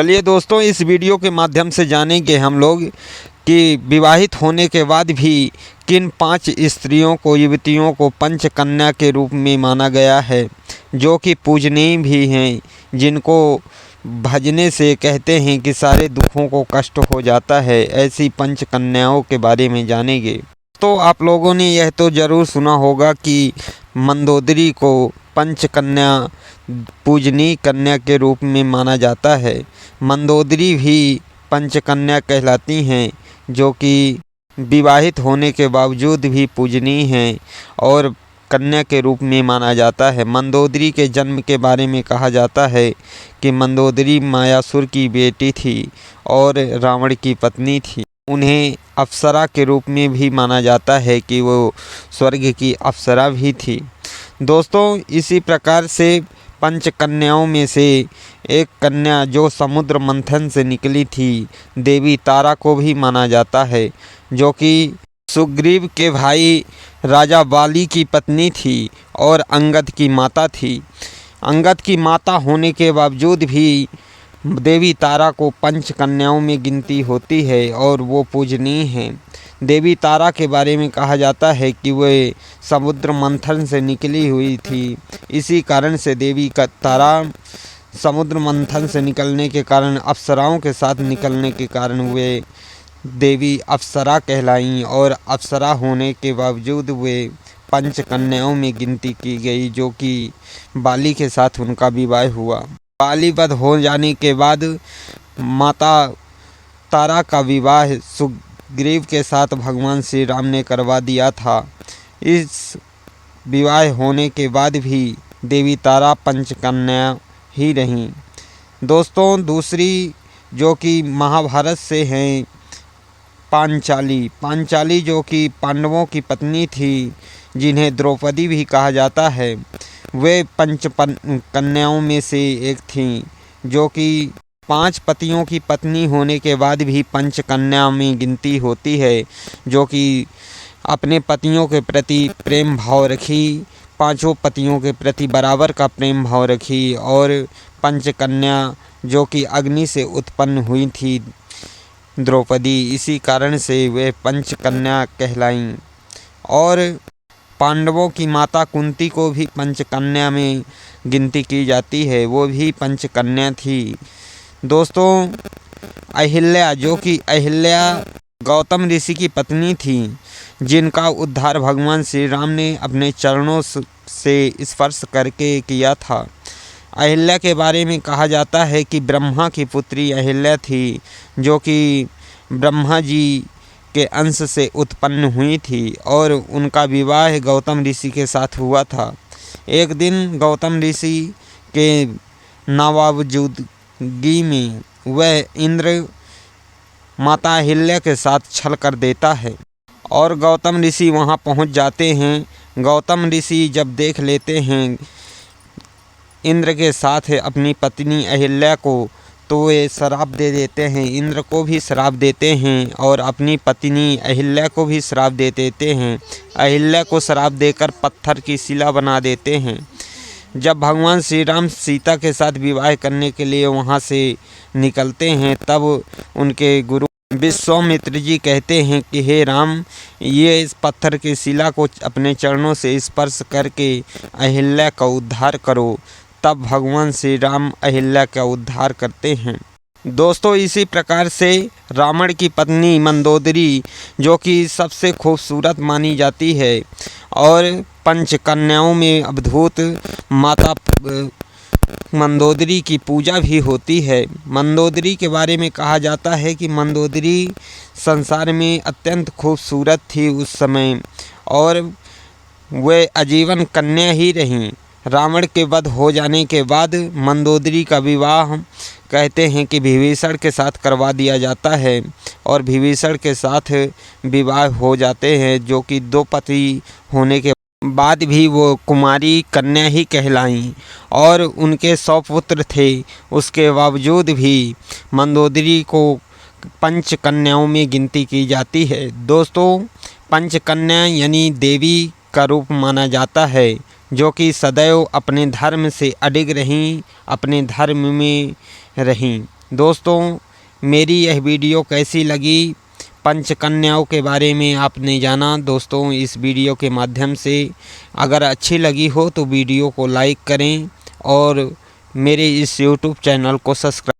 चलिए दोस्तों, इस वीडियो के माध्यम से जानेंगे हम लोग कि विवाहित होने के बाद भी किन 5 स्त्रियों को, युवतियों को पंचकन्या के रूप में माना गया है, जो कि पूजनीय भी हैं, जिनको भजने से कहते हैं कि सारे दुखों को कष्ट हो जाता है। ऐसी पंचकन्याओं के बारे में जानेंगे। तो आप लोगों ने यह तो ज़रूर सुना होगा कि मंदोदरी को पंचकन्या, पूजनीय कन्या के रूप में माना जाता है। मंदोदरी भी पंचकन्या कहलाती हैं, जो कि विवाहित होने के बावजूद भी पूजनीय हैं और कन्या के रूप में माना जाता है। मंदोदरी के जन्म के बारे में कहा जाता है कि मंदोदरी मायासुर की बेटी थी और रावण की पत्नी थी। उन्हें अप्सरा के रूप में भी माना जाता है कि वो स्वर्ग की अप्सरा भी थी। दोस्तों, इसी प्रकार से पंचकन्याओं में से एक कन्या जो समुद्र मंथन से निकली थी, देवी तारा को भी माना जाता है, जो कि सुग्रीव के भाई राजा बाली की पत्नी थी और अंगद की माता थी। अंगद की माता होने के बावजूद भी देवी तारा को पंचकन्याओं में गिनती होती है और वो पूजनीय हैं। देवी तारा के बारे में कहा जाता है कि वे समुद्र मंथन से निकली हुई थी। इसी कारण से देवी का तारा समुद्र मंथन से निकलने के कारण, अप्सराओं के साथ निकलने के कारण वे देवी अप्सरा कहलाईं और अप्सरा होने के बावजूद वे पंचकन्याओं में गिनती की गई, जो कि बाली के साथ उनका विवाह हुआ। बाली वध हो जाने के बाद माता तारा का विवाह सुग्रीव के साथ भगवान श्री राम ने करवा दिया था। इस विवाह होने के बाद भी देवी तारा पंचकन्या ही रहीं। दोस्तों, दूसरी जो कि महाभारत से हैं, पांचाली जो कि पांडवों की पत्नी थी, जिन्हें द्रौपदी भी कहा जाता है, वे कन्याओं में से एक थीं, जो कि 5 पतियों की पत्नी होने के बाद भी पंचकन्या में गिनती होती है, जो कि अपने पतियों के प्रति प्रेम भाव रखी, 5 पतियों के प्रति बराबर का प्रेम भाव रखी और पंचकन्या जो कि अग्नि से उत्पन्न हुई थी द्रौपदी, इसी कारण से वे पंचकन्या कहलाईं। और पांडवों की माता कुंती को भी पंचकन्या में गिनती की जाती है, वो भी पंचकन्या थी। दोस्तों, अहिल्या जो कि गौतम ऋषि की पत्नी थी, जिनका उद्धार भगवान श्री राम ने अपने चरणों से स्पर्श करके किया था। अहिल्या के बारे में कहा जाता है कि ब्रह्मा की पुत्री अहिल्या थी, जो कि ब्रह्मा जी के अंश से उत्पन्न हुई थी और उनका विवाह गौतम ऋषि के साथ हुआ था। एक दिन गौतम ऋषि के नावावजूदगी में वह इंद्र माता अहिल्या के साथ छल कर देता है और गौतम ऋषि वहां पहुंच जाते हैं। गौतम ऋषि जब देख लेते हैं इंद्र के साथ अपनी पत्नी अहिल्या को, तो वे श्राप दे देते हैं, इंद्र को भी श्राप देते हैं और अपनी पत्नी अहिल्या को भी श्राप दे देते हैं। अहिल्या को श्राप देकर पत्थर की शिला बना देते हैं। जब भगवान श्री राम सीता के साथ विवाह करने के लिए वहां से निकलते हैं, तब उनके गुरु विश्वामित्र जी कहते हैं कि हे राम, ये इस पत्थर की शिला को अपने चरणों से स्पर्श करके अहिल्या का उद्धार करो। तब भगवान श्री राम अहिल्या का उद्धार करते हैं। दोस्तों, इसी प्रकार से रावण की पत्नी मंदोदरी, जो कि सबसे खूबसूरत मानी जाती है और पंचकन्याओं में अवधूत माता मंदोदरी की पूजा भी होती है। मंदोदरी के बारे में कहा जाता है कि मंदोदरी संसार में अत्यंत खूबसूरत थी उस समय और वे आजीवन कन्या ही रहीं। रावण के वध हो जाने के बाद मंदोदरी का विवाह कहते हैं कि विभीषण के साथ करवा दिया जाता है और विभीषण के साथ विवाह हो जाते हैं, जो कि 2 पति होने के बाद भी वो कुमारी कन्या ही कहलाईं और उनके 100 पुत्र थे। उसके बावजूद भी मंदोदरी को पंचकन्याओं में गिनती की जाती है। दोस्तों, पंचकन्या यानी देवी का रूप माना जाता है, जो कि सदैव अपने धर्म से अडिग रहीं, अपने धर्म में रहीं। दोस्तों, मेरी यह वीडियो कैसी लगी, पंचकन्याओं के बारे में आपने जाना। दोस्तों, इस वीडियो के माध्यम से अगर अच्छी लगी हो तो वीडियो को लाइक करें और मेरे इस YouTube चैनल को सब्सक्राइब